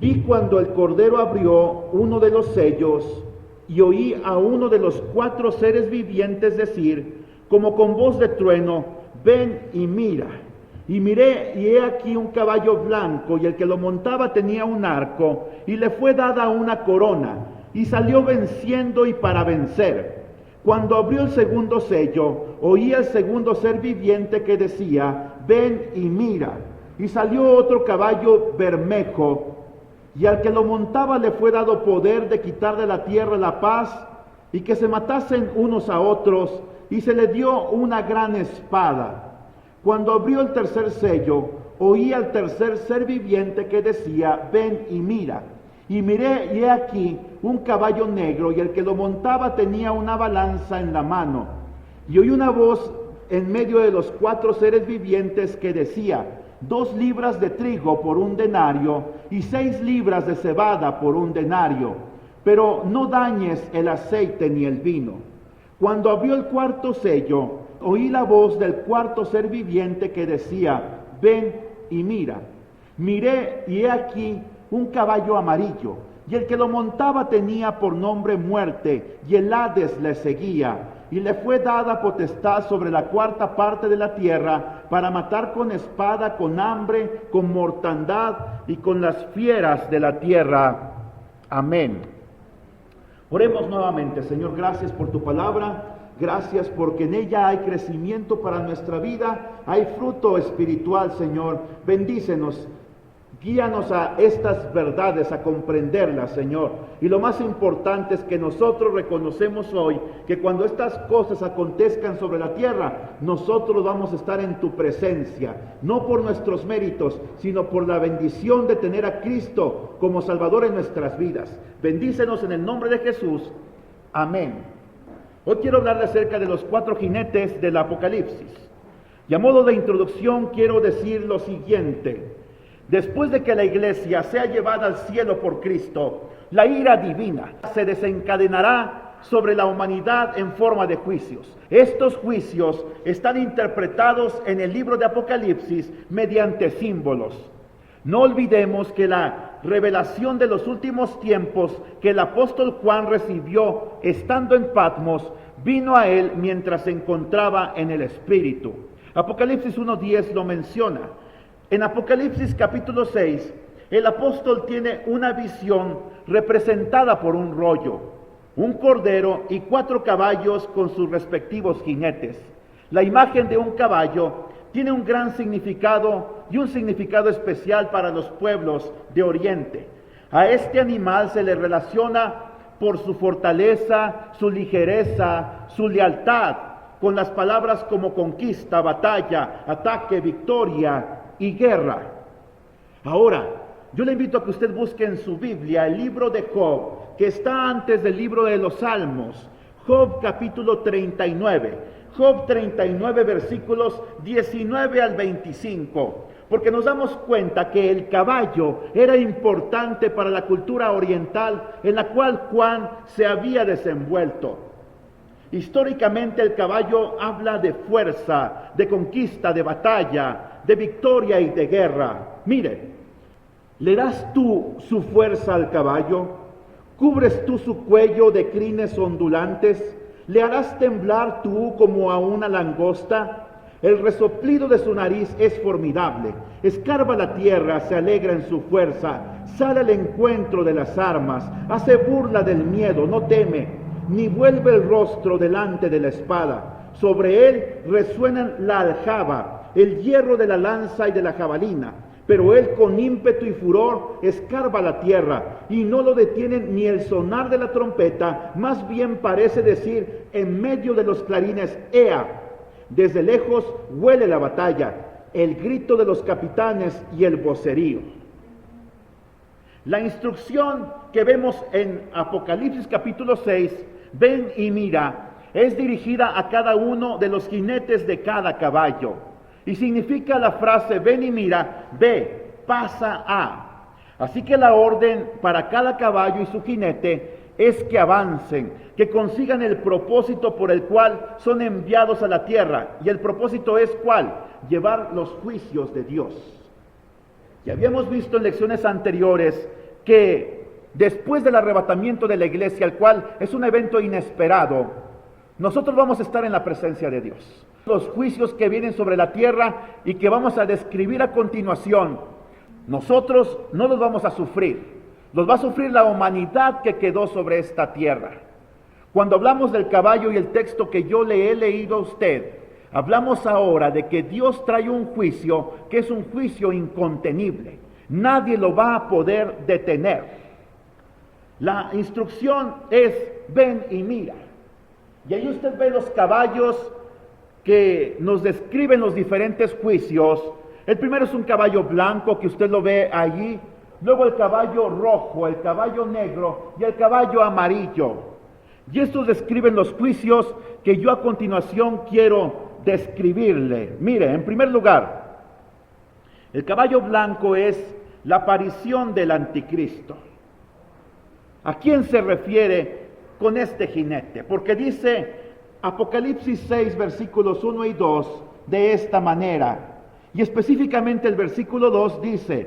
Vi cuando el Cordero abrió uno de los sellos y oí a uno de los 4 seres vivientes decir, como con voz de trueno, ven y mira. Y miré, y he aquí un caballo blanco, y el que lo montaba tenía un arco, y le fue dada una corona, y salió venciendo y para vencer. Cuando abrió el segundo sello, oí al segundo ser viviente que decía, ven y mira. Y salió otro caballo bermejo, y al que lo montaba le fue dado poder de quitar de la tierra la paz, y que se matasen unos a otros, y se le dio una gran espada. Cuando abrió el tercer sello, oí al tercer ser viviente que decía, ven y mira. Y miré, y he aquí un caballo negro, y el que lo montaba tenía una balanza en la mano. Y oí una voz en medio de los 4 seres vivientes que decía, 2 libras de trigo por 1 denario, y 6 libras de cebada por 1 denario, pero no dañes el aceite ni el vino. Cuando abrió el cuarto sello, oí la voz del cuarto ser viviente que decía, ven y mira. Miré, y he aquí un caballo amarillo, y el que lo montaba tenía por nombre Muerte, y el Hades le seguía, y le fue dada potestad sobre la 4ª parte de la tierra, para matar con espada, con hambre, con mortandad, y con las fieras de la tierra. Amén. Oremos nuevamente. Señor, gracias por tu palabra. Gracias porque en ella hay crecimiento para nuestra vida, hay fruto espiritual, Señor. Bendícenos, guíanos a estas verdades, a comprenderlas, Señor. Y lo más importante es que nosotros reconocemos hoy que cuando estas cosas acontezcan sobre la tierra, nosotros vamos a estar en tu presencia, no por nuestros méritos, sino por la bendición de tener a Cristo como Salvador en nuestras vidas. Bendícenos en el nombre de Jesús. Amén. Hoy quiero hablar acerca de los 4 jinetes del Apocalipsis. Y a modo de introducción quiero decir lo siguiente. Después de que la iglesia sea llevada al cielo por Cristo, la ira divina se desencadenará sobre la humanidad en forma de juicios. Estos juicios están interpretados en el libro de Apocalipsis mediante símbolos. No olvidemos que la revelación de los últimos tiempos que el apóstol Juan recibió estando en Patmos, vino a él mientras se encontraba en el Espíritu. Apocalipsis 1:10 lo menciona. En Apocalipsis capítulo 6, el apóstol tiene una visión representada por un rollo, un cordero y 4 caballos con sus respectivos jinetes. La imagen de un caballo tiene un gran significado y un significado especial para los pueblos de Oriente. A este animal se le relaciona por su fortaleza, su ligereza, su lealtad, con las palabras como conquista, batalla, ataque, victoria y guerra. Ahora, yo le invito a que usted busque en su Biblia el libro de Job, que está antes del libro de los Salmos. Job capítulo 39. Job 39 versículos 19 al 25, porque nos damos cuenta que el caballo era importante para la cultura oriental en la cual Juan se había desenvuelto. Históricamente el caballo habla de fuerza, de conquista, de batalla, de victoria y de guerra. Mire, ¿le das tú su fuerza al caballo? ¿Cubres tú su cuello de crines ondulantes? ¿Le harás temblar tú como a una langosta? El resoplido de su nariz es formidable. Escarba la tierra, se alegra en su fuerza. Sale al encuentro de las armas. Hace burla del miedo, no teme, ni vuelve el rostro delante de la espada. Sobre él resuenan la aljaba, el hierro de la lanza y de la jabalina. Pero él con ímpetu y furor escarba la tierra, y no lo detienen ni el sonar de la trompeta, más bien parece decir en medio de los clarines, ¡ea! Desde lejos huele la batalla, el grito de los capitanes y el vocerío. La instrucción que vemos en Apocalipsis capítulo 6, ven y mira, es dirigida a cada uno de los jinetes de cada caballo. Y significa la frase, ven y mira, ve, pasa a. Así que la orden para cada caballo y su jinete es que avancen, que consigan el propósito por el cual son enviados a la tierra. Y el propósito es ¿cuál? Llevar los juicios de Dios. Ya habíamos visto en lecciones anteriores que después del arrebatamiento de la iglesia, el cual es un evento inesperado, nosotros vamos a estar en la presencia de Dios. Los juicios que vienen sobre la tierra y que vamos a describir a continuación, nosotros no los vamos a sufrir. Los va a sufrir la humanidad que quedó sobre esta tierra. Cuando hablamos del caballo y el texto que yo le he leído a usted, hablamos ahora de que Dios trae un juicio que es un juicio incontenible. Nadie lo va a poder detener. La instrucción es: ven y mira. Y ahí usted ve los caballos que nos describen los diferentes juicios. El primero es un caballo blanco, que usted lo ve allí. Luego el caballo rojo, el caballo negro y el caballo amarillo. Y estos describen los juicios que yo a continuación quiero describirle. Mire, en primer lugar, el caballo blanco es la aparición del anticristo. ¿A quién se refiere con este jinete? Porque dice Apocalipsis 6, versículos 1 y 2, de esta manera. Y específicamente el versículo 2 dice: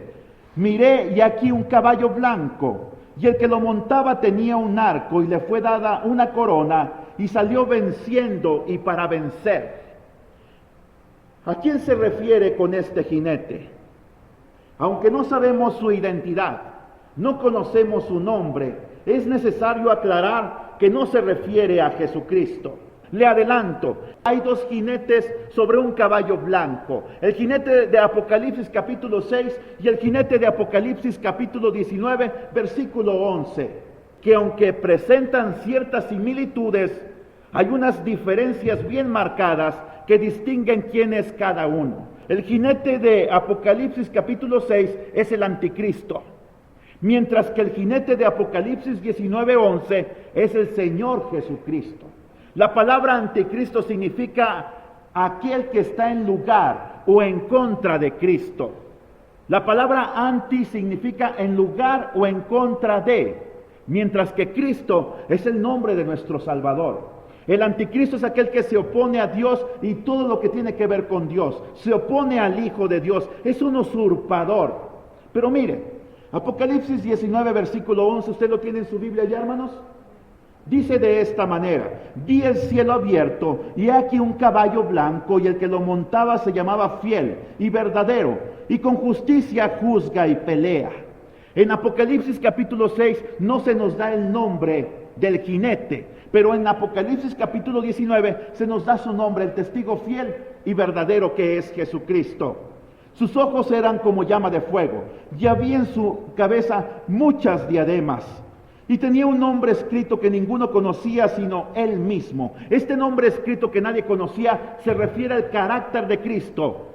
miré y aquí un caballo blanco, y el que lo montaba tenía un arco, y le fue dada una corona, y salió venciendo y para vencer. ¿A quién se refiere con este jinete? Aunque no sabemos su identidad, no conocemos su nombre, es necesario aclarar que no se refiere a Jesucristo. Le adelanto, hay dos jinetes sobre un caballo blanco: el jinete de Apocalipsis capítulo 6 y el jinete de Apocalipsis capítulo 19, versículo 11, que aunque presentan ciertas similitudes, hay unas diferencias bien marcadas que distinguen quién es cada uno. El jinete de Apocalipsis capítulo 6 es el anticristo, mientras que el jinete de Apocalipsis 19:11 es el Señor Jesucristo. La palabra anticristo significa aquel que está en lugar o en contra de Cristo. La palabra anti significa en lugar o en contra de, mientras que Cristo es el nombre de nuestro Salvador. El anticristo es aquel que se opone a Dios y todo lo que tiene que ver con Dios. Se opone al Hijo de Dios. Es un usurpador. Pero mire, Apocalipsis 19, versículo 11, ¿usted lo tiene en su Biblia ya, hermanos? Dice de esta manera: vi el cielo abierto, y aquí un caballo blanco, y el que lo montaba se llamaba Fiel y Verdadero, y con justicia juzga y pelea. En Apocalipsis capítulo 6 no se nos da el nombre del jinete, pero en Apocalipsis capítulo 19 se nos da su nombre, el testigo fiel y verdadero, que es Jesucristo. Sus ojos eran como llama de fuego, y había en su cabeza muchas diademas. Y tenía un nombre escrito que ninguno conocía sino él mismo. Este nombre escrito que nadie conocía se refiere al carácter de Cristo,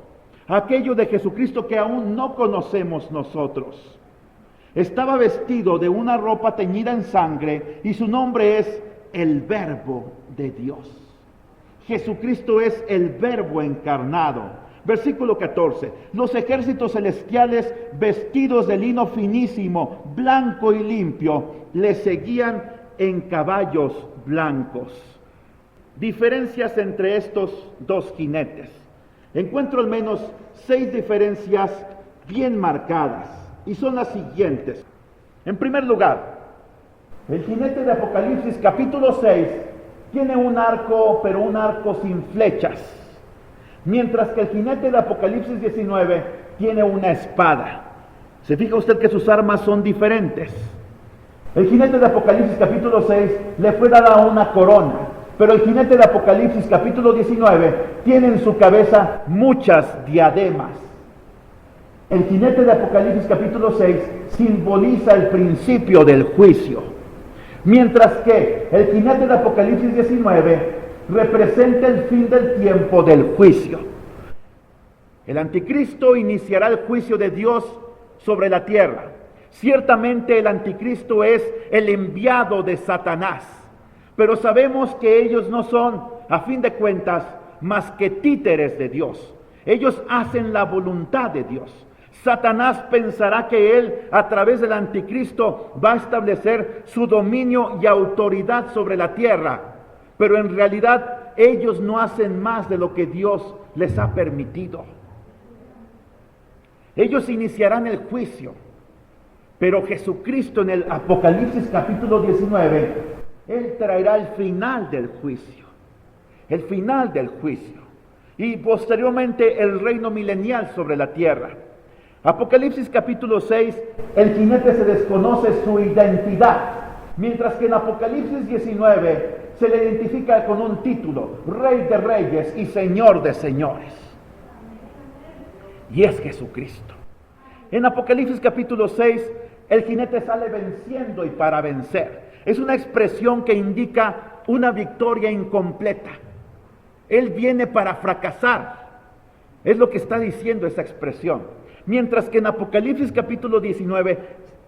aquello de Jesucristo que aún no conocemos nosotros. Estaba vestido de una ropa teñida en sangre, y su nombre es el Verbo de Dios. Jesucristo es el Verbo encarnado. Versículo 14: los ejércitos celestiales, vestidos de lino finísimo, blanco y limpio, le seguían en caballos blancos. Diferencias entre estos dos jinetes. Encuentro al menos 6 diferencias bien marcadas, y son las siguientes. En primer lugar, el jinete de Apocalipsis capítulo 6 tiene un arco, pero un arco sin flechas, mientras que el jinete de Apocalipsis 19 tiene una espada. ¿Se fija usted que sus armas son diferentes? El jinete de Apocalipsis capítulo 6 le fue dada una corona, pero el jinete de Apocalipsis capítulo 19 tiene en su cabeza muchas diademas. El jinete de Apocalipsis capítulo 6 simboliza el principio del juicio, mientras que el jinete de Apocalipsis 19 representa el fin del tiempo del juicio. El anticristo iniciará el juicio de Dios sobre la tierra. Ciertamente el anticristo es el enviado de Satanás, pero sabemos que ellos no son, a fin de cuentas, más que títeres de Dios. Ellos hacen la voluntad de Dios. Satanás pensará que él, a través del anticristo, va a establecer su dominio y autoridad sobre la tierra, pero en realidad ellos no hacen más de lo que Dios les ha permitido. Ellos iniciarán el juicio, Pero Jesucristo en el Apocalipsis capítulo 19, Él traerá el final del juicio. El final del juicio. Y posteriormente el reino milenial sobre la tierra. Apocalipsis capítulo 6, el jinete se desconoce su identidad. Mientras que en Apocalipsis 19 se le identifica con un título, Rey de Reyes y Señor de Señores. Y es Jesucristo. En Apocalipsis capítulo 6, el jinete sale venciendo y para vencer. Es una expresión que indica una victoria incompleta. Él viene para fracasar. Es lo que está diciendo esa expresión. Mientras que en Apocalipsis capítulo 19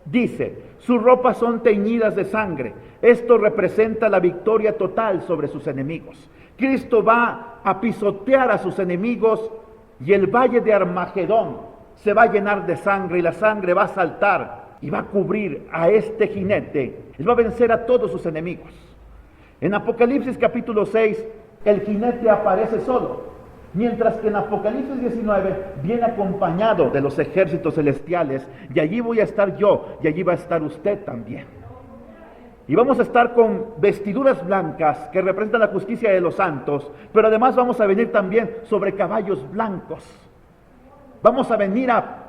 dice, sus ropas son teñidas de sangre. Esto representa la victoria total sobre sus enemigos. Cristo va a pisotear a sus enemigos y el valle de Armagedón se va a llenar de sangre y la sangre va a saltar y va a cubrir a este jinete. Él va a vencer a todos sus enemigos. En Apocalipsis capítulo 6, el jinete aparece solo, mientras que en Apocalipsis 19 viene acompañado de los ejércitos celestiales, y allí voy a estar yo, y allí va a estar usted también. Y vamos a estar con vestiduras blancas que representan la justicia de los santos, pero además vamos a venir también sobre caballos blancos. Vamos a venir a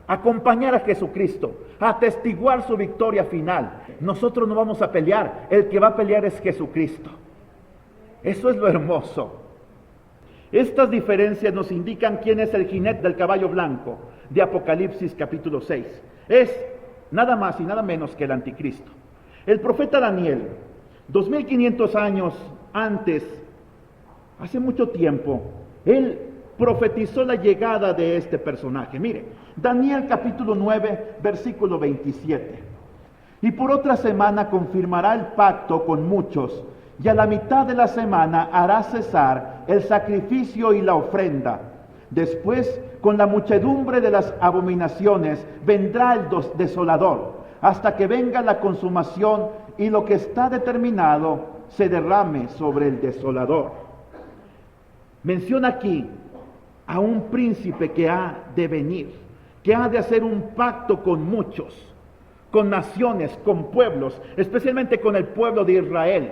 acompañar a Jesucristo, a atestiguar su victoria final. Nosotros no vamos a pelear, el que va a pelear es Jesucristo. Eso es lo hermoso. Estas diferencias nos indican quién es el jinete del caballo blanco de Apocalipsis capítulo 6. Es nada más y nada menos que el anticristo. El profeta Daniel, 2500 años antes, hace mucho tiempo, él profetizó la llegada de este personaje. Mire, Daniel capítulo 9, versículo 27. Y por otra semana confirmará el pacto con muchos, y a la mitad de la semana hará cesar el sacrificio y la ofrenda. Después, con la muchedumbre de las abominaciones, vendrá el desolador, hasta que venga la consumación y lo que está determinado se derrame sobre el desolador. Menciona aquí a un príncipe que ha de venir, que ha de hacer un pacto con muchos, con naciones, con pueblos, especialmente con el pueblo de Israel,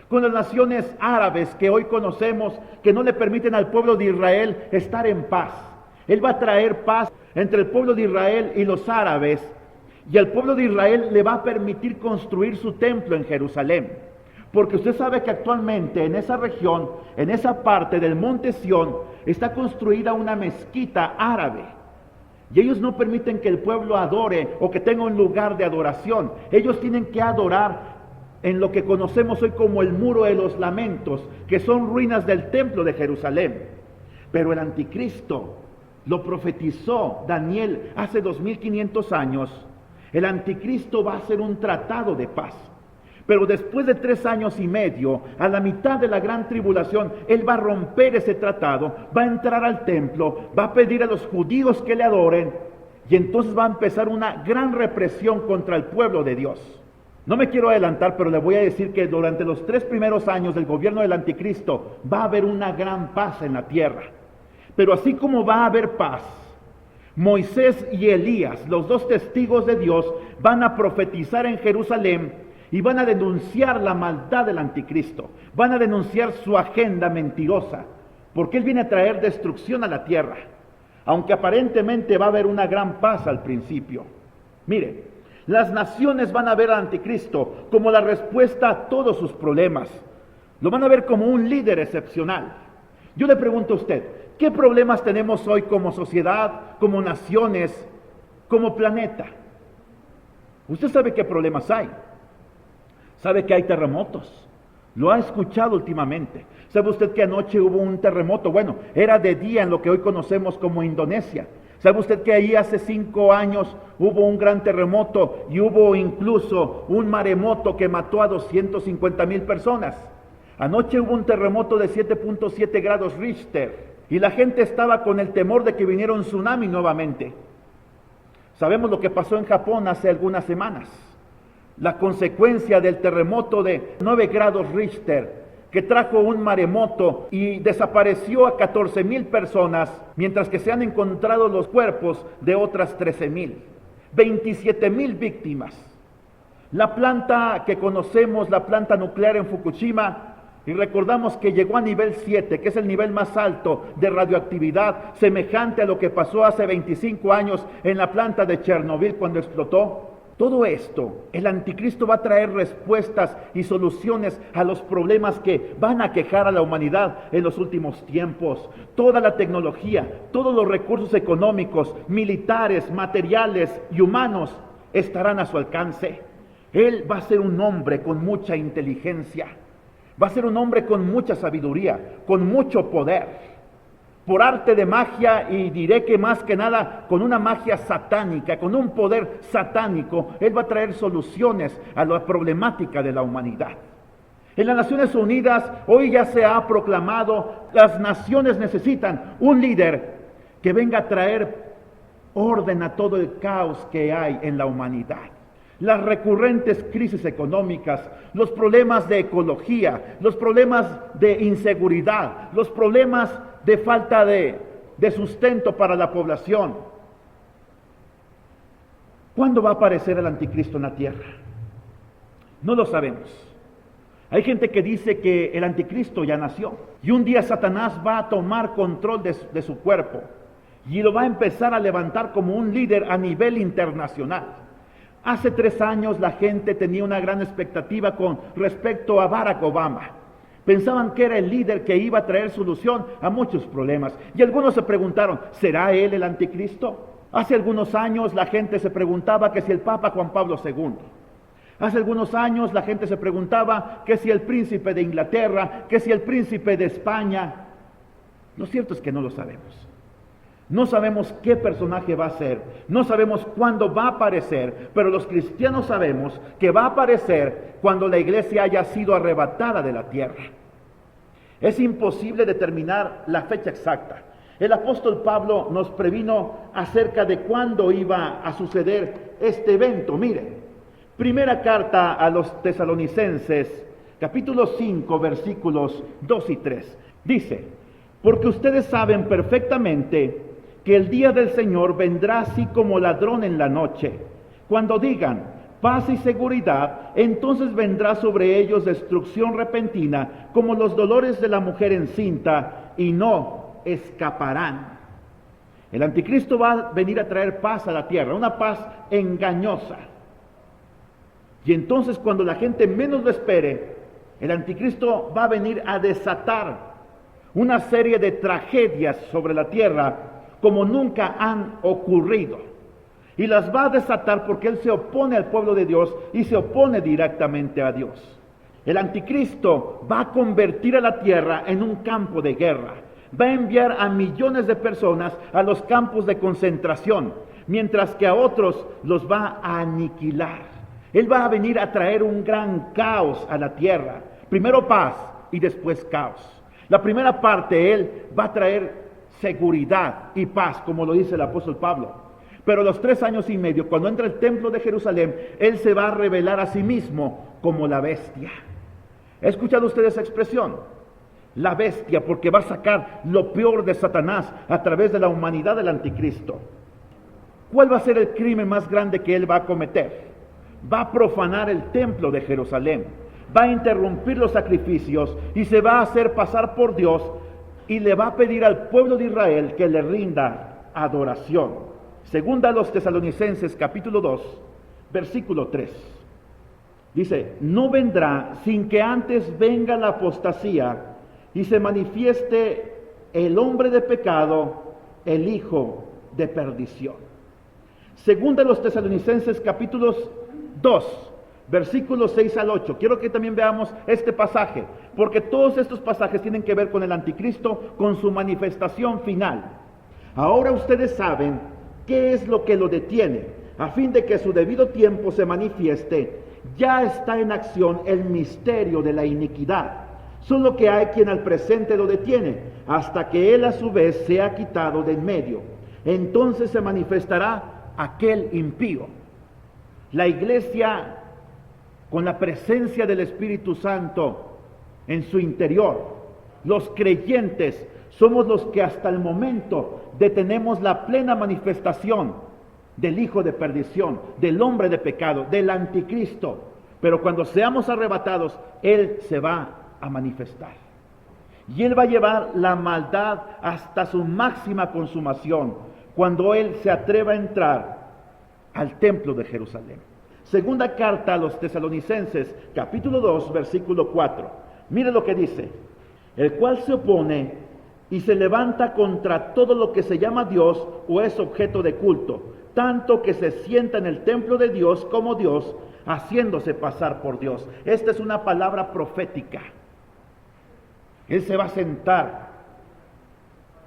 con las naciones árabes que hoy conocemos, que no le permiten al pueblo de Israel estar en paz. Él va a traer paz entre el pueblo de Israel y los árabes, y al pueblo de Israel le va a permitir construir su templo en Jerusalén. Porque usted sabe que actualmente en esa región, en esa parte del monte Sión, está construida una mezquita árabe. Y ellos no permiten que el pueblo adore o que tenga un lugar de adoración. Ellos tienen que adorar en lo que conocemos hoy como el Muro de los Lamentos, que son ruinas del templo de Jerusalén. Pero el anticristo lo profetizó Daniel hace 2500 años. El anticristo va a hacer un tratado de paz. Pero después de 3 años y medio, a la mitad de la gran tribulación, él va a romper ese tratado, va a entrar al templo, va a pedir a los judíos que le adoren, y entonces va a empezar una gran represión contra el pueblo de Dios. No me quiero adelantar, pero le voy a decir que durante los 3 primeros años del gobierno del anticristo va a haber una gran paz en la tierra. Pero así como va a haber paz, Moisés y Elías, los 2 testigos de Dios, van a profetizar en Jerusalén y van a denunciar la maldad del anticristo, van a denunciar su agenda mentirosa, porque él viene a traer destrucción a la tierra, aunque aparentemente va a haber una gran paz al principio. Mire, las naciones van a ver al anticristo como la respuesta a todos sus problemas. Lo van a ver como un líder excepcional. Yo le pregunto a usted, ¿qué problemas tenemos hoy como sociedad, como naciones, como planeta? Usted sabe qué problemas hay. Sabe que hay terremotos. Lo ha escuchado últimamente. ¿Sabe usted que anoche hubo un terremoto? Bueno, era de día en lo que hoy conocemos como Indonesia. ¿Sabe usted que ahí hace 5 años hubo un gran terremoto y hubo incluso un maremoto que mató a 250,000 personas? Anoche hubo un terremoto de 7.7 grados Richter y la gente estaba con el temor de que viniera un tsunami nuevamente. Sabemos lo que pasó en Japón hace algunas semanas. La consecuencia del terremoto de 9 grados Richter que trajo un maremoto y desapareció a 14,000 personas, mientras que se han encontrado los cuerpos de otras 13,000. 27,000 víctimas. La planta que conocemos, la planta nuclear en Fukushima, y recordamos que llegó a nivel 7, que es el nivel más alto de radioactividad, semejante a lo que pasó hace 25 años en la planta de Chernobyl cuando explotó. Todo esto, el anticristo va a traer respuestas y soluciones a los problemas que van a aquejar a la humanidad en los últimos tiempos. Toda la tecnología, todos los recursos económicos, militares, materiales y humanos estarán a su alcance. Él va a ser un hombre con mucha inteligencia, va a ser un hombre con mucha sabiduría, con mucho poder. Por arte de magia, y diré que más que nada con una magia satánica, con un poder satánico, Él va a traer soluciones a la problemática de la humanidad. En las Naciones Unidas hoy ya se ha proclamado, las naciones necesitan un líder que venga a traer orden a todo el caos que hay en la humanidad. Las recurrentes crisis económicas, los problemas de ecología, los problemas de inseguridad, los problemas de falta de sustento para la población. ¿Cuándo va a aparecer el anticristo en la tierra? No lo sabemos. Hay gente que dice que el anticristo ya nació y un día Satanás va a tomar control de su cuerpo y lo va a empezar a levantar como un líder a nivel internacional. Hace 3 años la gente tenía una gran expectativa con respecto a Barack Obama. Pensaban que era el líder que iba a traer solución a muchos problemas. Y algunos se preguntaron, ¿será él el anticristo? Hace algunos años la gente se preguntaba que si el Papa Juan Pablo II. Hace algunos años la gente se preguntaba que si el príncipe de Inglaterra, que si el príncipe de España. Lo cierto es que no lo sabemos. No sabemos qué personaje va a ser, no sabemos cuándo va a aparecer, pero los cristianos sabemos que va a aparecer cuando la iglesia haya sido arrebatada de la tierra. Es imposible determinar la fecha exacta. El apóstol Pablo nos previno acerca de cuándo iba a suceder este evento. Mire, primera carta a los tesalonicenses, capítulo 5, versículos 2 y 3. Dice, porque ustedes saben perfectamente que el día del Señor vendrá así como ladrón en la noche. Cuando digan paz y seguridad, entonces vendrá sobre ellos destrucción repentina, como los dolores de la mujer encinta, y no escaparán. El anticristo va a venir a traer paz a la tierra, una paz engañosa. Y entonces cuando la gente menos lo espere, el anticristo va a venir a desatar una serie de tragedias sobre la tierra como nunca han ocurrido. Y las va a desatar porque él se opone al pueblo de Dios y se opone directamente a Dios. El anticristo va a convertir a la tierra en un campo de guerra. Va a enviar a millones de personas a los campos de concentración, mientras que a otros los va a aniquilar. Él va a venir a traer un gran caos a la tierra. Primero paz y después caos. La primera parte, él va a traer seguridad y paz, como lo dice el apóstol Pablo. Pero a los 3 años y medio, cuando entra el templo de Jerusalén, él se va a revelar a sí mismo como la bestia. ¿Ha escuchado usted esa expresión? La bestia, porque va a sacar lo peor de Satanás a través de la humanidad del anticristo. ¿Cuál va a ser el crimen más grande que él va a cometer? Va a profanar el templo de Jerusalén, va a interrumpir los sacrificios y se va a hacer pasar por Dios y le va a pedir al pueblo de Israel que le rinda adoración. Segunda a los Tesalonicenses, capítulo 2, versículo 3. Dice, no vendrá sin que antes venga la apostasía y se manifieste el hombre de pecado, el hijo de perdición. Segunda a los Tesalonicenses, capítulos 2, versículos 6 al 8. Quiero que también veamos este pasaje, porque todos estos pasajes tienen que ver con el anticristo, con su manifestación final. Ahora ustedes saben qué es lo que lo detiene, a fin de que a su debido tiempo se manifieste. Ya está en acción el misterio de la iniquidad, solo que hay quien al presente lo detiene, hasta que él a su vez sea quitado de en medio. Entonces se manifestará aquel impío. La iglesia, con la presencia del Espíritu Santo en su interior, los creyentes, somos los que hasta el momento detenemos la plena manifestación del hijo de perdición, del hombre de pecado, del anticristo. Pero cuando seamos arrebatados, Él se va a manifestar. Y Él va a llevar la maldad hasta su máxima consumación, cuando Él se atreva a entrar al templo de Jerusalén. Segunda carta a los Tesalonicenses, capítulo 2, versículo 4. Mire lo que dice: el cual se opone y se levanta contra todo lo que se llama Dios o es objeto de culto, tanto que se sienta en el templo de Dios como Dios, haciéndose pasar por Dios. Esta es una palabra profética. Él se va a sentar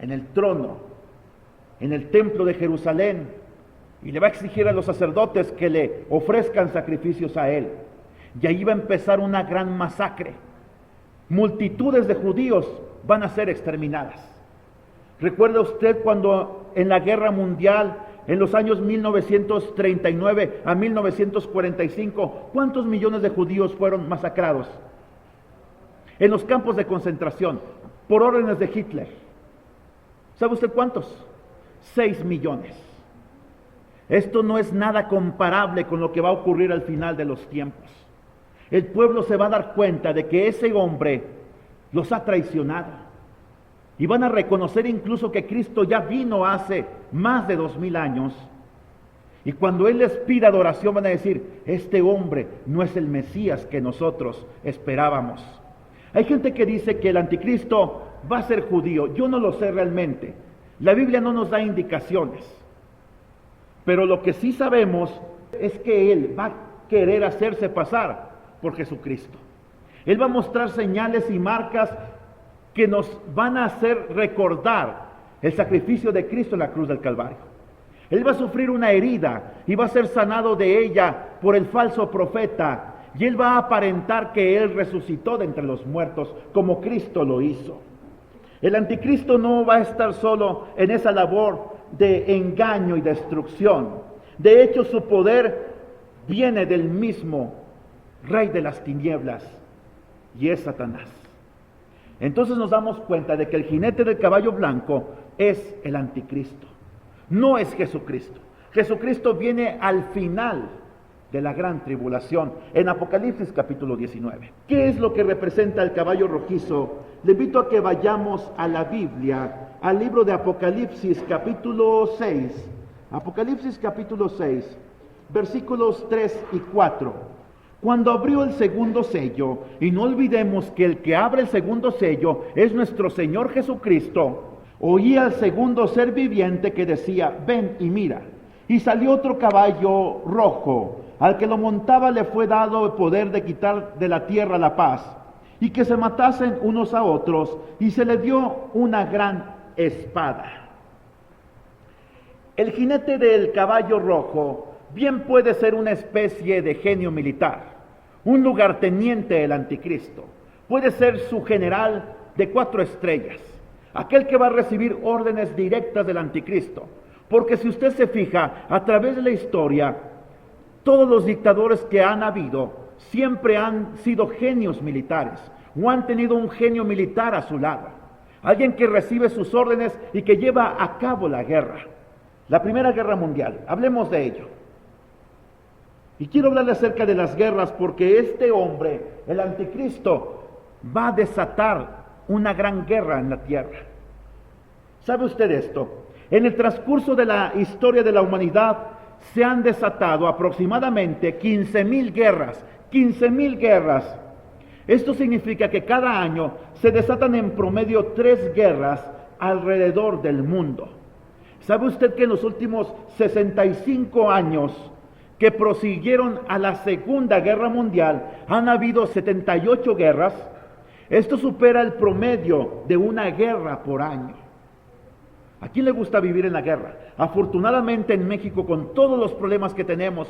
en el trono, en el templo de Jerusalén, y le va a exigir a los sacerdotes que le ofrezcan sacrificios a Él. Y ahí va a empezar una gran masacre. Multitudes de judíos van a ser exterminadas. ¿Recuerda usted cuando en la guerra mundial, en los años 1939 a 1945, cuántos millones de judíos fueron masacrados en los campos de concentración por órdenes de Hitler? ¿Sabe usted cuántos? 6 millones. Esto no es nada comparable con lo que va a ocurrir al final de los tiempos. El pueblo se va a dar cuenta de que ese hombre los ha traicionado. Y van a reconocer incluso que Cristo ya vino hace más de 2000 años. Y cuando Él les pida adoración van a decir: este hombre no es el Mesías que nosotros esperábamos. Hay gente que dice que el anticristo va a ser judío. Yo no lo sé realmente. La Biblia no nos da indicaciones. Pero lo que sí sabemos es que Él va a querer hacerse pasar por Jesucristo. Él va a mostrar señales y marcas que nos van a hacer recordar el sacrificio de Cristo en la cruz del Calvario. Él va a sufrir una herida y va a ser sanado de ella por el falso profeta. Y Él va a aparentar que Él resucitó de entre los muertos, como Cristo lo hizo. El anticristo no va a estar solo en esa labor de engaño y destrucción. De hecho, su poder viene del mismo rey de las tinieblas, y es Satanás. Entonces nos damos cuenta de que el jinete del caballo blanco es el anticristo, no es Jesucristo. Jesucristo viene al final de la gran tribulación, en Apocalipsis capítulo 19. ¿Qué es lo que representa el caballo rojizo? Le invito a que vayamos a la Biblia, al libro de Apocalipsis capítulo 6. Apocalipsis capítulo 6, versículos 3 y 4. Cuando abrió el segundo sello, y no olvidemos que el que abre el segundo sello es nuestro Señor Jesucristo, oí al segundo ser viviente que decía: ven y mira. Y salió otro caballo rojo. Al que lo montaba le fue dado el poder de quitar de la tierra la paz, y que se matasen unos a otros, y se le dio una gran espada. El jinete del caballo rojo bien puede ser una especie de genio militar, un lugarteniente del anticristo. Puede ser su general de 4 estrellas, aquel que va a recibir órdenes directas del anticristo. Porque si usted se fija, a través de la historia, todos los dictadores que han habido siempre han sido genios militares, o han tenido un genio militar a su lado, alguien que recibe sus órdenes y que lleva a cabo la guerra. La Primera Guerra Mundial, hablemos de ello. Y quiero hablarle acerca de las guerras, porque este hombre, el anticristo, va a desatar una gran guerra en la tierra. ¿Sabe usted esto? En el transcurso de la historia de la humanidad se han desatado aproximadamente 15,000 guerras. 15,000 guerras. Esto significa que cada año se desatan en promedio 3 guerras alrededor del mundo. ¿Sabe usted que en los últimos 65 años que prosiguieron a la Segunda Guerra Mundial han habido 78 guerras? Esto supera el promedio de una guerra por año. ¿A quién le gusta vivir en la guerra? Afortunadamente en México, con todos los problemas que tenemos,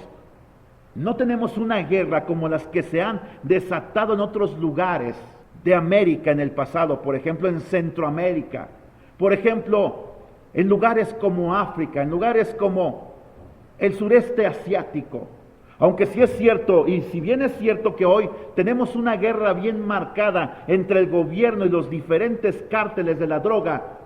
no tenemos una guerra como las que se han desatado en otros lugares de América en el pasado, por ejemplo en Centroamérica, por ejemplo en lugares como África, en lugares como el sureste asiático. Aunque sí es cierto, y si bien es cierto que hoy tenemos una guerra bien marcada entre el gobierno y los diferentes cárteles de la droga,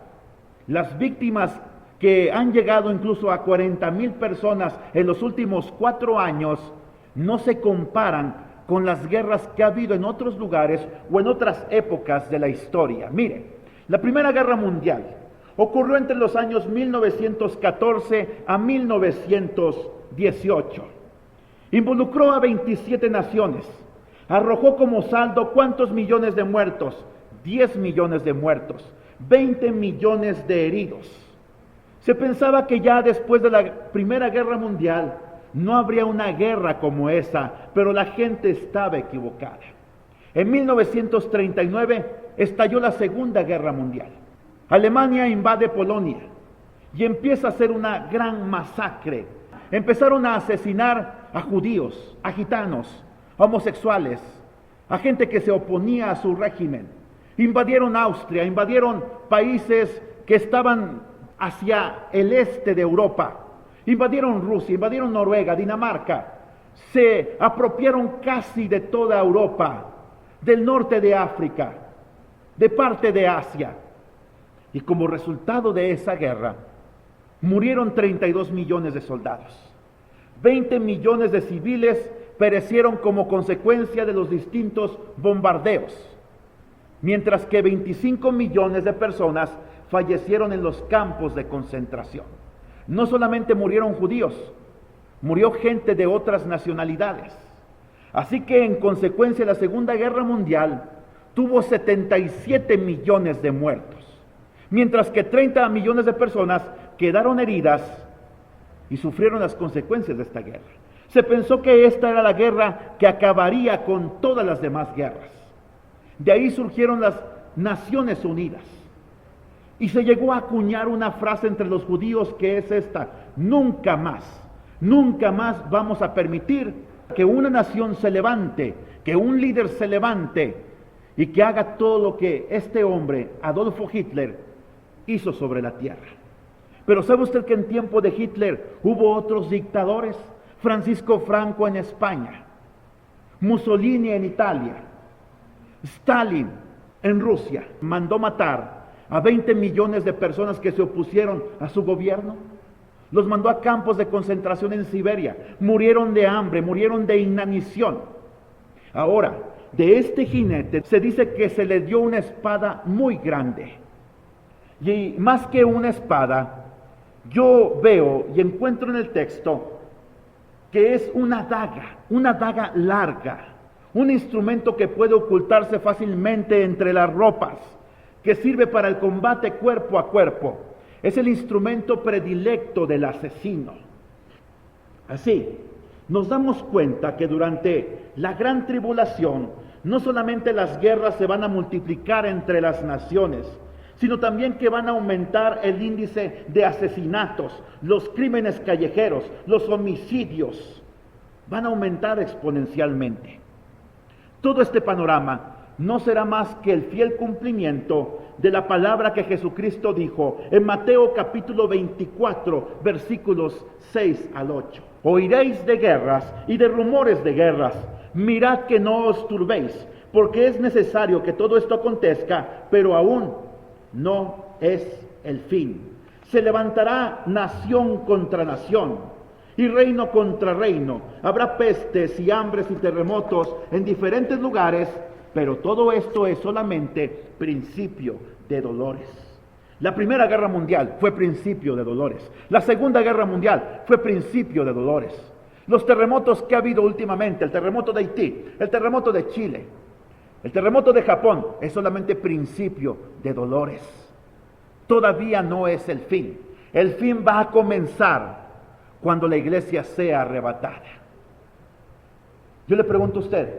las víctimas que han llegado incluso a 40,000 personas en los últimos 4 años, no se comparan con las guerras que ha habido en otros lugares o en otras épocas de la historia. Mire, la Primera Guerra Mundial ocurrió entre los años 1914 a 1918. Involucró a 27 naciones. Arrojó como saldo ¿cuántos millones de muertos? 10 millones de muertos, 20 millones de heridos. Se pensaba que ya después de la Primera Guerra Mundial no habría una guerra como esa, pero la gente estaba equivocada. En 1939 estalló la Segunda Guerra Mundial. Alemania invade Polonia y empieza a hacer una gran masacre. Empezaron a asesinar a judíos, a gitanos, a homosexuales, a gente que se oponía a su régimen. Invadieron Austria, invadieron países que estaban hacia el este de Europa. Invadieron Rusia, invadieron Noruega, Dinamarca. Se apropiaron casi de toda Europa, del norte de África, de parte de Asia. Y como resultado de esa guerra, murieron 32 millones de soldados. 20 millones de civiles perecieron como consecuencia de los distintos bombardeos, mientras que 25 millones de personas fallecieron en los campos de concentración. No solamente murieron judíos, murió gente de otras nacionalidades. Así que en consecuencia la Segunda Guerra Mundial tuvo 77 millones de muertos, mientras que 30 millones de personas quedaron heridas y sufrieron las consecuencias de esta guerra. Se pensó que esta era la guerra que acabaría con todas las demás guerras. De ahí surgieron las Naciones Unidas. Y se llegó a acuñar una frase entre los judíos que es esta: nunca más vamos a permitir que una nación se levante, que un líder se levante y que haga todo lo que este hombre, Adolfo Hitler, hizo sobre la tierra. Pero ¿sabe usted que en tiempo de Hitler hubo otros dictadores? Francisco Franco en España, Mussolini en Italia, Stalin en Rusia mandó matar a 20 millones de personas que se opusieron a su gobierno. Los mandó a campos de concentración en Siberia. Murieron de hambre, murieron de inanición. Ahora, de este jinete se dice que se le dio una espada muy grande. Y más que una espada, yo veo y encuentro en el texto que es una daga larga, un instrumento que puede ocultarse fácilmente entre las ropas, que sirve para el combate cuerpo a cuerpo. Es el instrumento predilecto del asesino. Así, nos damos cuenta que durante la gran tribulación, no solamente las guerras se van a multiplicar entre las naciones, sino también que van a aumentar el índice de asesinatos, los crímenes callejeros, los homicidios, van a aumentar exponencialmente. Todo este panorama no será más que el fiel cumplimiento de la palabra que Jesucristo dijo en Mateo capítulo 24, versículos 6 al 8. Oiréis de guerras y de rumores de guerras. Mirad que no os turbéis, porque es necesario que todo esto acontezca, pero aún no es el fin. Se levantará nación contra nación y reino contra reino. Habrá pestes y hambres y terremotos en diferentes lugares, pero todo esto es solamente principio de dolores. La Primera Guerra Mundial fue principio de dolores. La Segunda Guerra Mundial fue principio de dolores. Los terremotos que ha habido últimamente, el terremoto de Haití, el terremoto de Chile, el terremoto de Japón, es solamente principio de dolores. Todavía no es el fin. El fin va a comenzar cuando la iglesia sea arrebatada. Yo le pregunto a usted,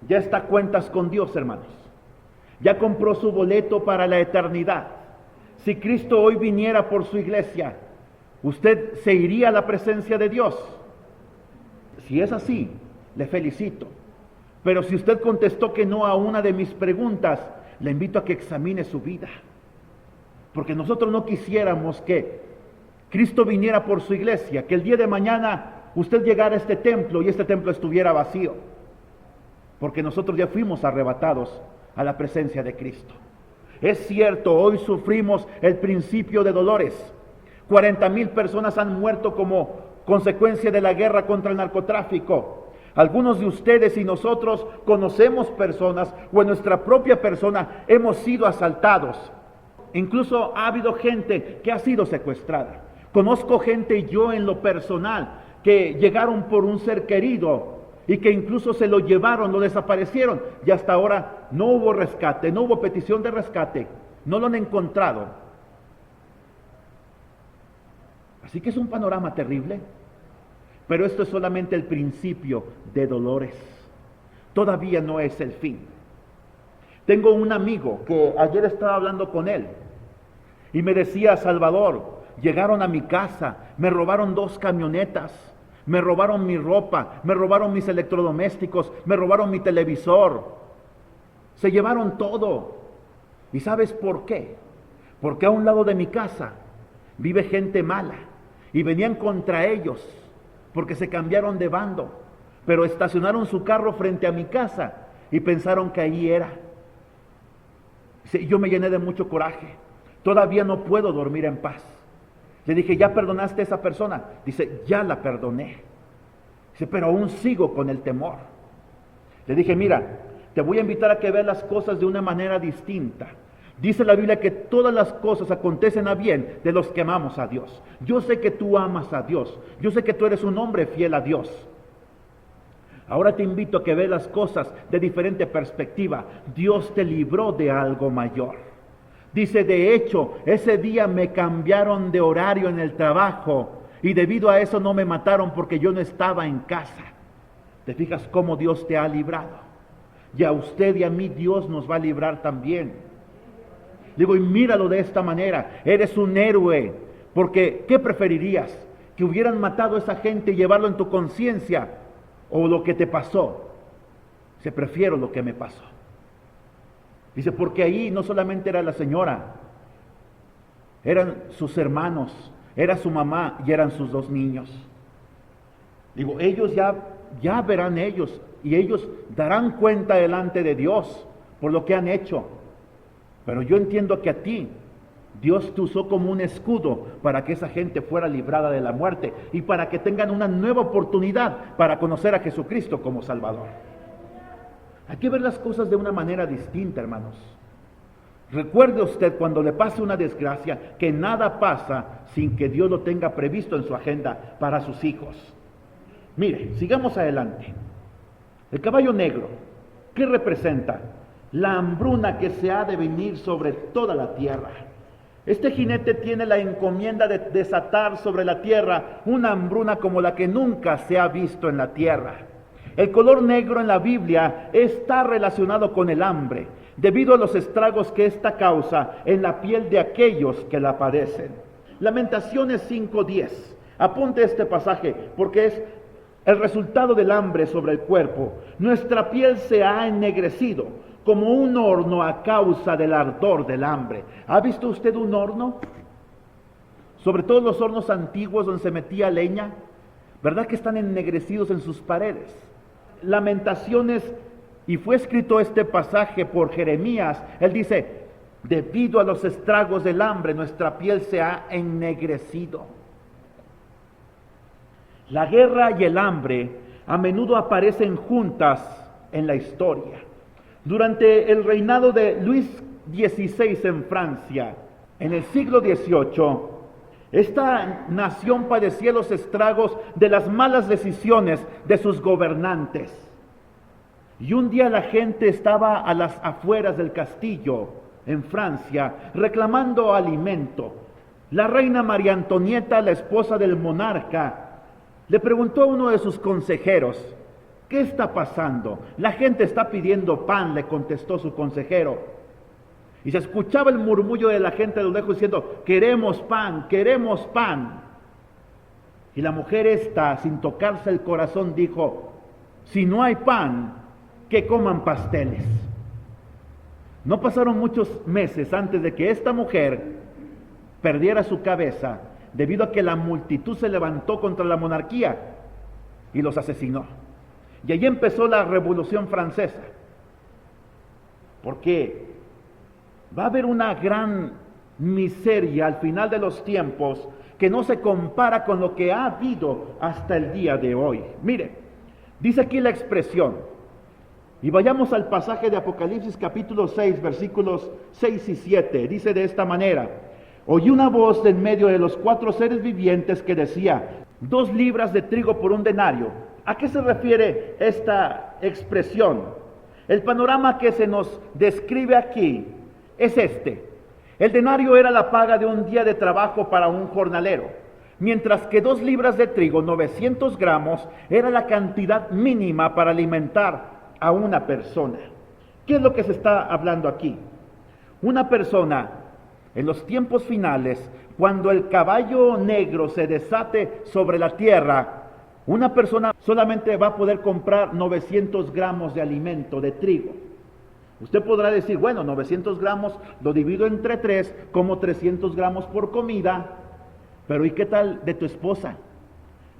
¿ya está a cuentas con Dios, hermanos? ¿Ya compró su boleto para la eternidad? Si Cristo hoy viniera por su iglesia, ¿usted se iría a la presencia de Dios? Si es así, le felicito. Pero si usted contestó que no a una de mis preguntas, le invito a que examine su vida. Porque nosotros no quisiéramos que Cristo viniera por su iglesia, que el día de mañana usted llegara a este templo y este templo estuviera vacío. Porque nosotros ya fuimos arrebatados a la presencia de Cristo. Es cierto, hoy sufrimos el principio de dolores. 40,000 personas han muerto como consecuencia de la guerra contra el narcotráfico. Algunos de ustedes y nosotros conocemos personas o en nuestra propia persona hemos sido asaltados. Incluso ha habido gente que ha sido secuestrada. Conozco gente yo en lo personal que llegaron por un ser querido y que incluso se lo llevaron, lo desaparecieron y hasta ahora no hubo rescate, no hubo petición de rescate, no lo han encontrado. Así que es un panorama terrible, pero esto es solamente el principio de dolores. Todavía no es el fin. Tengo un amigo que ayer estaba hablando con él y me decía: Salvador, llegaron a mi casa, me robaron 2 camionetas, me robaron mi ropa, me robaron mis electrodomésticos, me robaron mi televisor, se llevaron todo. ¿Y sabes por qué? Porque a un lado de mi casa vive gente mala y venían contra ellos porque se cambiaron de bando, pero estacionaron su carro frente a mi casa y pensaron que ahí era. Yo me llené de mucho coraje, todavía no puedo dormir en paz. Le dije: ¿ya perdonaste a esa persona? Dice: ya la perdoné. Dice: pero aún sigo con el temor. Le dije: mira, te voy a invitar a que veas las cosas de una manera distinta. Dice la Biblia que todas las cosas acontecen a bien de los que amamos a Dios. Yo sé que tú amas a Dios. Yo sé que tú eres un hombre fiel a Dios. Ahora te invito a que veas las cosas de diferente perspectiva. Dios te libró de algo mayor. Dice: de hecho, ese día me cambiaron de horario en el trabajo y debido a eso no me mataron porque yo no estaba en casa. ¿Te fijas cómo Dios te ha librado? Y a usted y a mí Dios nos va a librar también. Digo, y míralo de esta manera: eres un héroe, porque ¿qué preferirías? ¿Que hubieran matado a esa gente y llevarlo en tu conciencia? ¿O lo que te pasó? Dice: prefiero lo que me pasó. Dice: porque ahí no solamente era la señora, eran sus hermanos, era su mamá y eran sus 2 niños. Digo, ellos ya verán ellos y ellos darán cuenta delante de Dios por lo que han hecho. Pero yo entiendo que a ti Dios te usó como un escudo para que esa gente fuera librada de la muerte y para que tengan una nueva oportunidad para conocer a Jesucristo como Salvador. Hay que ver las cosas de una manera distinta, hermanos. Recuerde usted, cuando le pase una desgracia, que nada pasa sin que Dios lo tenga previsto en su agenda para sus hijos. Mire, sigamos adelante. El caballo negro, ¿qué representa? La hambruna que se ha de venir sobre toda la tierra. Este jinete tiene la encomienda de desatar sobre la tierra una hambruna como la que nunca se ha visto en la tierra. El color negro en la Biblia está relacionado con el hambre, debido a los estragos que esta causa en la piel de aquellos que la padecen. Lamentaciones 5:10. Apunte este pasaje porque es el resultado del hambre sobre el cuerpo. Nuestra piel se ha ennegrecido como un horno a causa del ardor del hambre. ¿Ha visto usted un horno? Sobre todo los hornos antiguos donde se metía leña, ¿verdad que están ennegrecidos en sus paredes? Lamentaciones, y fue escrito este pasaje por Jeremías. Él dice: debido a los estragos del hambre, nuestra piel se ha ennegrecido. La guerra y el hambre a menudo aparecen juntas en la historia. Durante el reinado de Luis XVI en Francia, en el siglo XVIII, esta nación padecía los estragos de las malas decisiones de sus gobernantes. Y un día la gente estaba a las afueras del castillo en Francia reclamando alimento. La reina María Antonieta, la esposa del monarca, le preguntó a uno de sus consejeros: ¿qué está pasando? La gente está pidiendo pan, le contestó su consejero. Y se escuchaba el murmullo de la gente de lo lejos diciendo: queremos pan, queremos pan. Y la mujer esta, sin tocarse el corazón, dijo: si no hay pan, que coman pasteles. No pasaron muchos meses antes de que esta mujer perdiera su cabeza debido a que la multitud se levantó contra la monarquía y los asesinó. Y allí empezó la Revolución Francesa, porque va a haber una gran miseria al final de los tiempos que no se compara con lo que ha habido hasta el día de hoy. Mire, dice aquí la expresión, y vayamos al pasaje de Apocalipsis capítulo 6, versículos 6 y 7, dice de esta manera: oí una voz de en medio de los 4 seres vivientes que decía, 2 libras de trigo por un denario. ¿A qué se refiere esta expresión? El panorama que se nos describe aquí es este. El denario era la paga de un día de trabajo para un jornalero, mientras que 2 libras de trigo, 900 gramos, era la cantidad mínima para alimentar a una persona. ¿Qué es lo que se está hablando aquí? Una persona, en los tiempos finales, cuando el caballo negro se desate sobre la tierra, una persona solamente va a poder comprar 900 gramos de alimento, de trigo. Usted podrá decir, bueno, 900 gramos lo divido entre 3, como 300 gramos por comida, pero ¿y qué tal de tu esposa?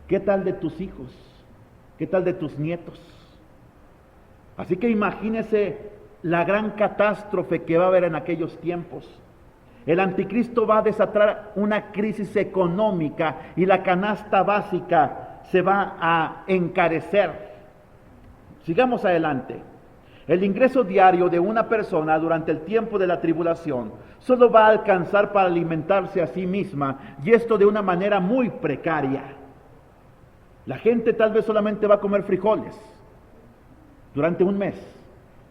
¿Qué tal de tus hijos? ¿Qué tal de tus nietos? Así que imagínese la gran catástrofe que va a haber en aquellos tiempos. El anticristo va a desatar una crisis económica y la canasta básica se va a encarecer. Sigamos adelante. El ingreso diario de una persona durante el tiempo de la tribulación solo va a alcanzar para alimentarse a sí misma, y esto de una manera muy precaria. La gente tal vez solamente va a comer frijoles durante un mes,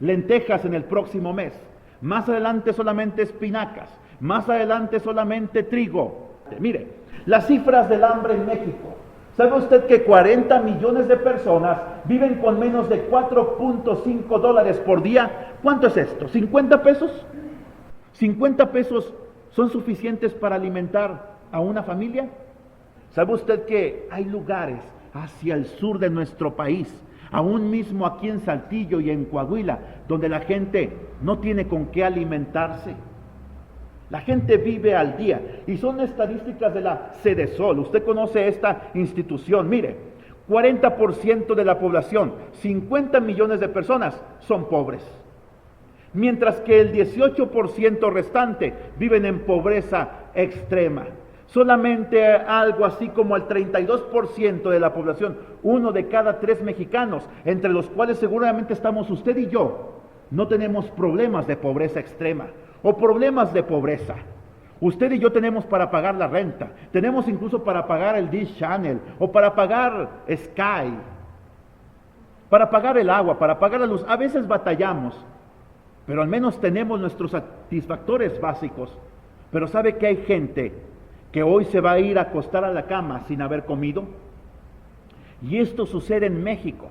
lentejas en el próximo mes, más adelante solamente espinacas, más adelante solamente trigo. Mire, las cifras del hambre en México. ¿Sabe usted que 40 millones de personas viven con menos de 4.5 dólares por día? ¿Cuánto es esto? ¿50 pesos? ¿50 pesos son suficientes para alimentar a una familia? ¿Sabe usted que hay lugares hacia el sur de nuestro país, aún mismo aquí en Saltillo y en Coahuila, donde la gente no tiene con qué alimentarse? La gente vive al día, y son estadísticas de la Cedesol. Usted conoce esta institución. Mire, 40% de la población, 50 millones de personas, son pobres, mientras que el 18% restante viven en pobreza extrema. Solamente algo así como el 32% de la población, 1 de cada 3 mexicanos, entre los cuales seguramente estamos usted y yo, no tenemos problemas de pobreza extrema o problemas de pobreza. Usted y yo tenemos para pagar la renta, tenemos incluso para pagar el Dish Channel o para pagar Sky, para pagar el agua, para pagar la luz. A veces batallamos, pero al menos tenemos nuestros satisfactores básicos. Pero ¿sabe que hay gente que hoy se va a ir a acostar a la cama sin haber comido? Y esto sucede en México.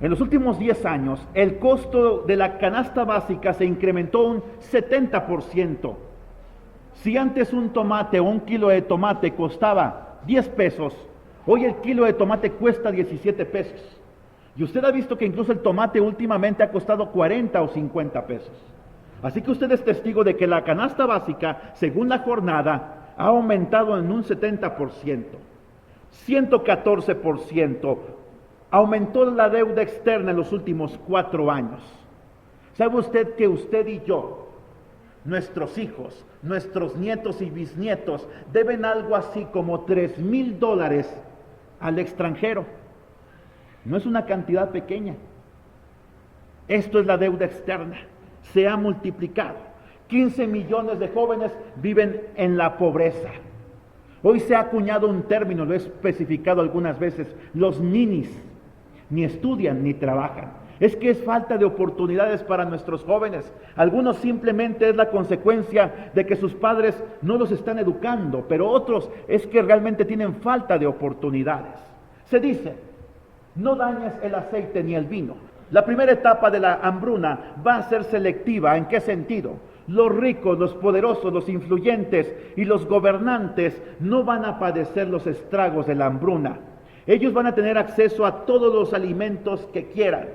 En los últimos 10 años, el costo de la canasta básica se incrementó un 70%. Si antes un tomate o un kilo de tomate costaba 10 pesos, hoy el kilo de tomate cuesta 17 pesos. Y usted ha visto que incluso el tomate últimamente ha costado 40 o 50 pesos. Así que usted es testigo de que la canasta básica, según la jornada, ha aumentado en un 70%. 114%. Aumentó la deuda externa en los últimos 4 años. ¿Sabe usted que usted y yo, nuestros hijos, nuestros nietos y bisnietos, deben algo así como $3,000 al extranjero? No es una cantidad pequeña. Esto es la deuda externa. Se ha multiplicado. 15 millones de jóvenes viven en la pobreza. Hoy se ha acuñado un término, lo he especificado algunas veces, los ninis. Ni estudian ni trabajan. Es que es falta de oportunidades para nuestros jóvenes. Algunos simplemente es la consecuencia de que sus padres no los están educando, pero otros es que realmente tienen falta de oportunidades. Se dice, no dañes el aceite ni el vino. La primera etapa de la hambruna va a ser selectiva. ¿En qué sentido? Los ricos, los poderosos, los influyentes y los gobernantes no van a padecer los estragos de la hambruna. Ellos van a tener acceso a todos los alimentos que quieran,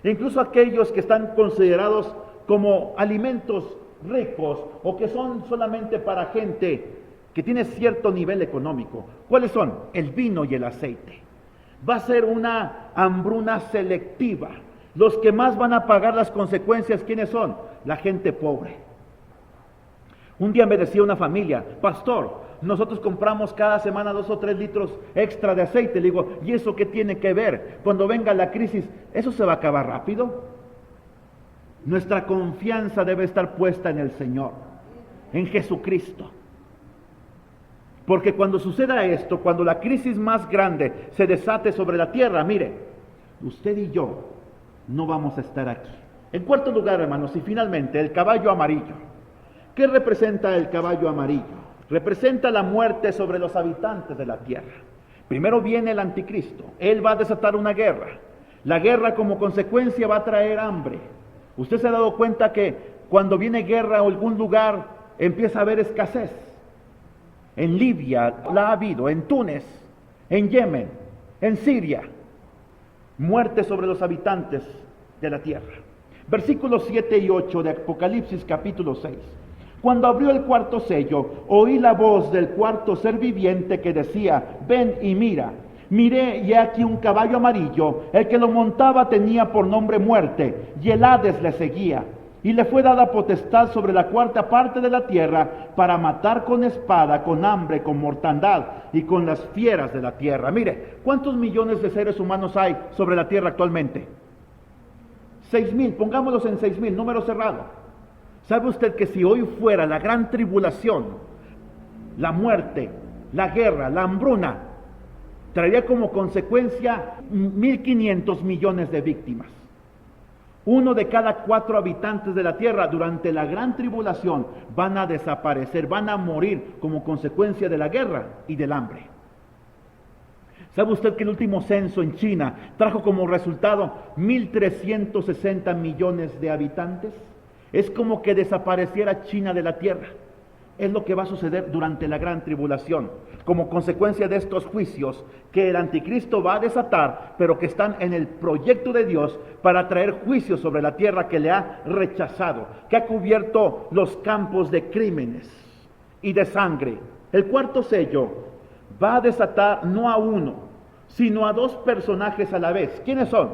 incluso aquellos que están considerados como alimentos ricos o que son solamente para gente que tiene cierto nivel económico. ¿Cuáles son? El vino y el aceite. Va a ser una hambruna selectiva. Los que más van a pagar las consecuencias, ¿quiénes son? La gente pobre. Un día me decía una familia, pastor, Nosotros compramos cada semana 2 o 3 litros extra de aceite. Le digo, ¿y eso qué tiene que ver? Cuando venga la crisis, ¿eso se va a acabar rápido? Nuestra confianza debe estar puesta en el Señor, en Jesucristo. Porque cuando suceda esto, cuando la crisis más grande se desate sobre la tierra, mire, usted y yo no vamos a estar aquí. En cuarto lugar, hermanos, y finalmente, el caballo amarillo. ¿Qué representa el caballo amarillo? Representa la muerte sobre los habitantes de la tierra. Primero viene el anticristo. Él va a desatar una guerra. La guerra como consecuencia va a traer hambre. Usted se ha dado cuenta que cuando viene guerra a algún lugar empieza a haber escasez. En Libia la ha habido, en Túnez, en Yemen, en Siria. Muerte sobre los habitantes de la tierra. Versículos 7 y 8 de Apocalipsis capítulo 6. Cuando abrió el cuarto sello, oí la voz del cuarto ser viviente que decía, ven y mira. Miré y he aquí un caballo amarillo, el que lo montaba tenía por nombre Muerte, y el Hades le seguía. Y le fue dada potestad sobre la cuarta parte de la tierra para matar con espada, con hambre, con mortandad y con las fieras de la tierra. Mire, ¿cuántos millones de seres humanos hay sobre la tierra actualmente? 6,000, pongámoslos en 6,000, número cerrado. ¿Sabe usted que si hoy fuera la gran tribulación, la muerte, la guerra, la hambruna, traería como consecuencia 1.500 millones de víctimas? 1 de cada 4 habitantes de la tierra durante la gran tribulación van a desaparecer, van a morir como consecuencia de la guerra y del hambre. ¿Sabe usted que el último censo en China trajo como resultado 1.360 millones de habitantes? Es como que desapareciera China de la tierra. Es lo que va a suceder durante la gran tribulación, como consecuencia de estos juicios que el anticristo va a desatar, pero que están en el proyecto de Dios para traer juicios sobre la tierra que le ha rechazado, que ha cubierto los campos de crímenes y de sangre. El cuarto sello va a desatar no a uno, sino a 2 personajes a la vez. ¿Quiénes son?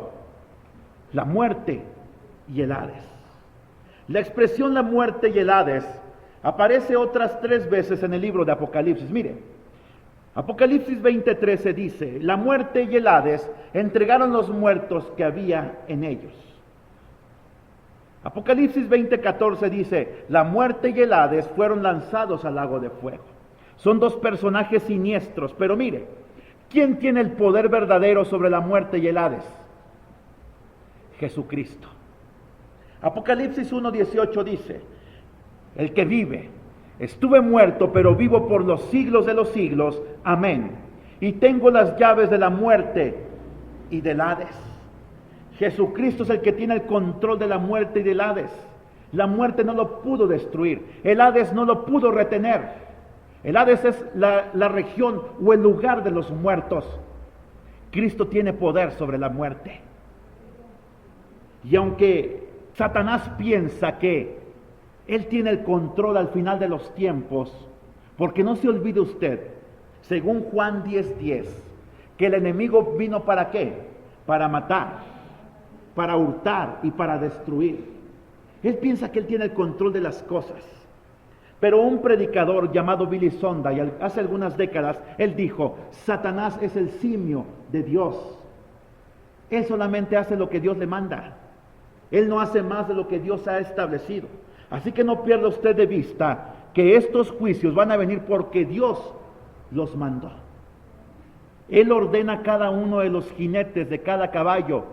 La muerte y el Hades. La expresión la muerte y el Hades aparece otras 3 veces en el libro de Apocalipsis. Mire, Apocalipsis 20:13 dice, la muerte y el Hades entregaron los muertos que había en ellos. Apocalipsis 20:14 dice, la muerte y el Hades fueron lanzados al lago de fuego. Son 2 personajes siniestros, pero mire, ¿quién tiene el poder verdadero sobre la muerte y el Hades? Jesucristo. Apocalipsis 1:18 dice, el que vive, estuve muerto, pero vivo por los siglos de los siglos, amén. Y tengo las llaves de la muerte y del Hades. Jesucristo es el que tiene el control de la muerte y del Hades. La muerte no lo pudo destruir, el Hades no lo pudo retener. El Hades es la región o el lugar de los muertos. Cristo tiene poder sobre la muerte. Y aunque Satanás piensa que él tiene el control al final de los tiempos, porque no se olvide usted, según Juan 10:10, que el enemigo vino ¿para qué? Para matar, para hurtar y para destruir. Él piensa que él tiene el control de las cosas. Pero un predicador llamado Billy Sunday, hace algunas décadas, él dijo, Satanás es el simio de Dios. Él solamente hace lo que Dios le manda. Él no hace más de lo que Dios ha establecido. Así que no pierda usted de vista que estos juicios van a venir porque Dios los mandó. Él ordena a cada uno de los jinetes de cada caballo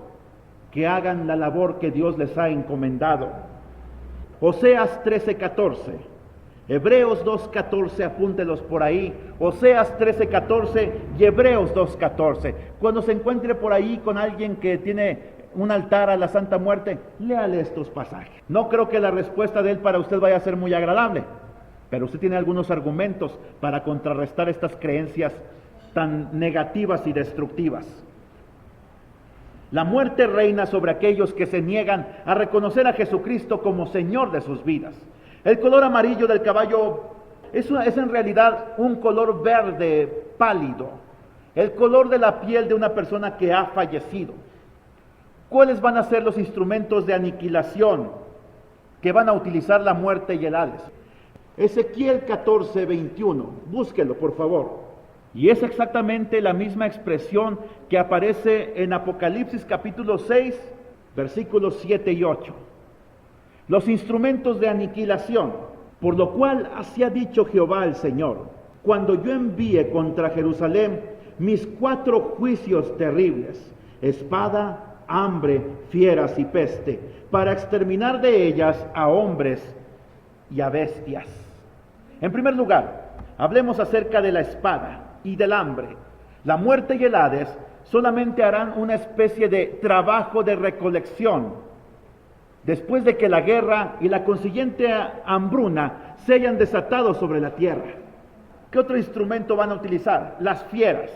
que hagan la labor que Dios les ha encomendado. Oseas 13:14, Hebreos 2:14, apúntelos por ahí. Oseas 13:14 y Hebreos 2:14. Cuando se encuentre por ahí con alguien que tiene un altar a la Santa Muerte, léale estos pasajes. No creo que la respuesta de él para usted vaya a ser muy agradable, pero usted tiene algunos argumentos para contrarrestar estas creencias tan negativas y destructivas. La muerte reina sobre aquellos que se niegan a reconocer a Jesucristo como Señor de sus vidas. El color amarillo del caballo es en realidad un color verde pálido, el color de la piel de una persona que ha fallecido. ¿Cuáles van a ser los instrumentos de aniquilación que van a utilizar la muerte y el Hades? Ezequiel 14, 21. Búsquelo, por favor. Y es exactamente la misma expresión que aparece en Apocalipsis capítulo 6, versículos 7 y 8. Los instrumentos de aniquilación, por lo cual así ha dicho Jehová el Señor: cuando yo envíe contra Jerusalén mis 4 juicios terribles, espada, hambre, fieras y peste, para exterminar de ellas a hombres y a bestias. En primer lugar, hablemos acerca de la espada y del hambre. La muerte y el Hades solamente harán una especie de trabajo de recolección después de que la guerra y la consiguiente hambruna se hayan desatado sobre la tierra. ¿Qué otro instrumento van a utilizar? Las fieras.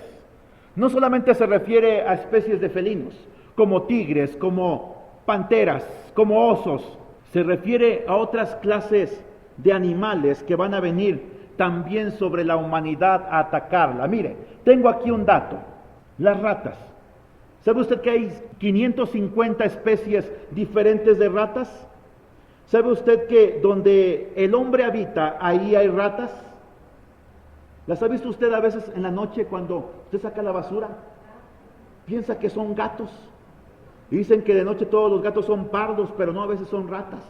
No solamente se refiere a especies de felinos, como tigres, como panteras, como osos. Se refiere a otras clases de animales que van a venir también sobre la humanidad a atacarla. Mire, tengo aquí un dato. Las ratas. ¿Sabe usted que hay 550 especies diferentes de ratas? ¿Sabe usted que donde el hombre habita, ahí hay ratas? ¿Las ha visto usted a veces en la noche cuando usted saca la basura? Piensa que son gatos. Dicen que de noche todos los gatos son pardos, pero no, a veces son ratas.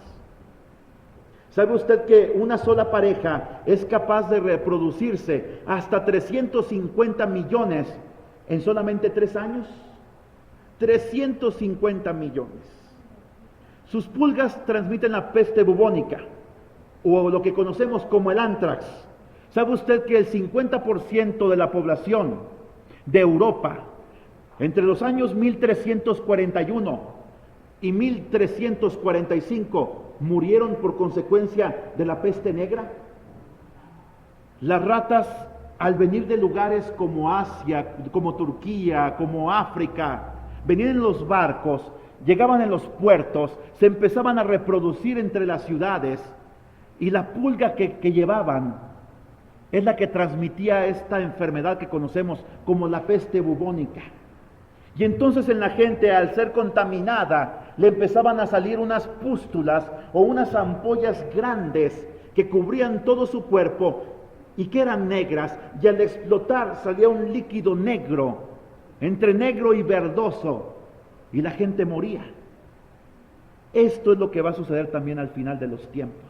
¿Sabe usted que una sola pareja es capaz de reproducirse hasta 350 millones en solamente 3 años? 350 millones. Sus pulgas transmiten la peste bubónica, o lo que conocemos como el anthrax. ¿Sabe usted que el 50% de la población de Europa, entre los años 1341 y 1345, murieron por consecuencia de la peste negra? Las ratas, al venir de lugares como Asia, como Turquía, como África, venían en los barcos, llegaban en los puertos, se empezaban a reproducir entre las ciudades, y la pulga que llevaban es la que transmitía esta enfermedad que conocemos como la peste bubónica. Y entonces en la gente, al ser contaminada, le empezaban a salir unas pústulas o unas ampollas grandes que cubrían todo su cuerpo y que eran negras, y al explotar salía un líquido negro, entre negro y verdoso, y la gente moría. Esto es lo que va a suceder también al final de los tiempos.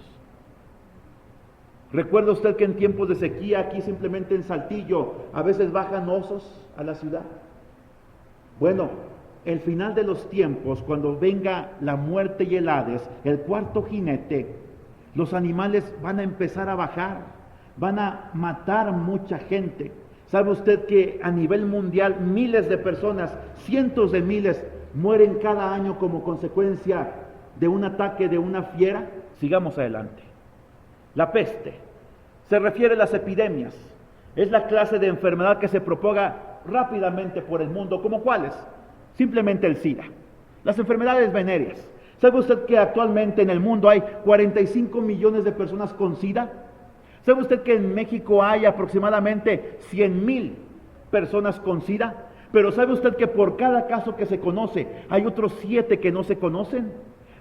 ¿Recuerda usted que en tiempos de sequía, aquí simplemente en Saltillo, a veces bajan osos a la ciudad? Bueno, el final de los tiempos, cuando venga la muerte y el Hades, el cuarto jinete, los animales van a empezar a bajar, van a matar mucha gente. ¿Sabe usted que a nivel mundial miles de personas, cientos de miles, mueren cada año como consecuencia de un ataque de una fiera? Sigamos adelante. La peste se refiere a las epidemias. Es la clase de enfermedad que se propaga rápidamente por el mundo. ¿Cómo cuáles? Simplemente el SIDA. Las enfermedades venéreas. ¿Sabe usted que actualmente en el mundo hay 45 millones de personas con SIDA? ¿Sabe usted que en México hay aproximadamente 100,000 personas con SIDA? Pero ¿sabe usted que por cada caso que se conoce hay otros 7 que no se conocen?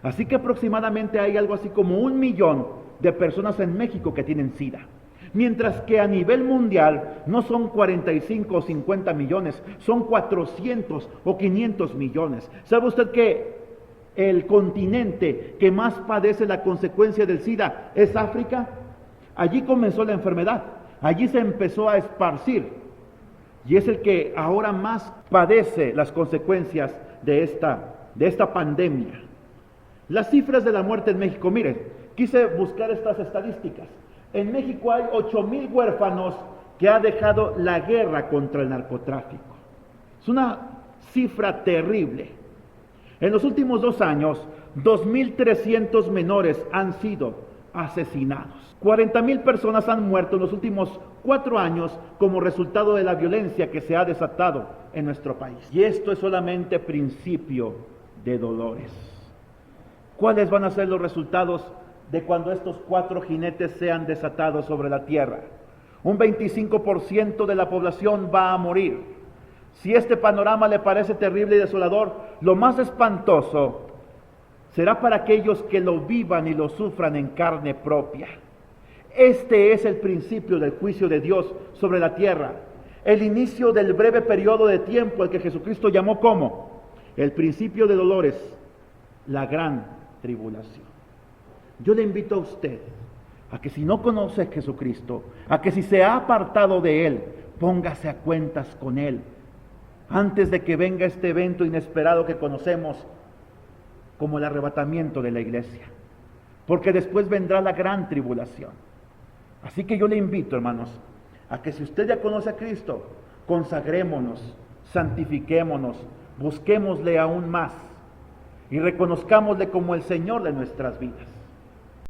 Así que aproximadamente hay algo así como 1 millón de personas en México que tienen SIDA. Mientras que a nivel mundial no son 45 o 50 millones, son 400 o 500 millones. ¿Sabe usted que el continente que más padece la consecuencia del SIDA es África? Allí comenzó la enfermedad, allí se empezó a esparcir, y es el que ahora más padece las consecuencias de esta pandemia. Las cifras de la muerte en México, miren, quise buscar estas estadísticas. En México hay 8,000 huérfanos que ha dejado la guerra contra el narcotráfico. Es una cifra terrible. En los últimos 2 años, 2,300 menores han sido asesinados. 40,000 personas han muerto en los últimos 4 años como resultado de la violencia que se ha desatado en nuestro país. Y esto es solamente principio de dolores. ¿Cuáles van a ser los resultados de cuando estos 4 jinetes sean desatados sobre la tierra? Un 25% de la población va a morir. Si este panorama le parece terrible y desolador, lo más espantoso será para aquellos que lo vivan y lo sufran en carne propia. Este es el principio del juicio de Dios sobre la tierra. El inicio del breve periodo de tiempo al que Jesucristo llamó como el principio de dolores, la gran tribulación. Yo le invito a usted a que si no conoce a Jesucristo, a que si se ha apartado de Él, póngase a cuentas con Él, antes de que venga este evento inesperado que conocemos como el arrebatamiento de la iglesia, porque después vendrá la gran tribulación. Así que yo le invito, hermanos, a que si usted ya conoce a Cristo, consagrémonos, santifiquémonos, busquémosle aún más y reconozcámosle como el Señor de nuestras vidas.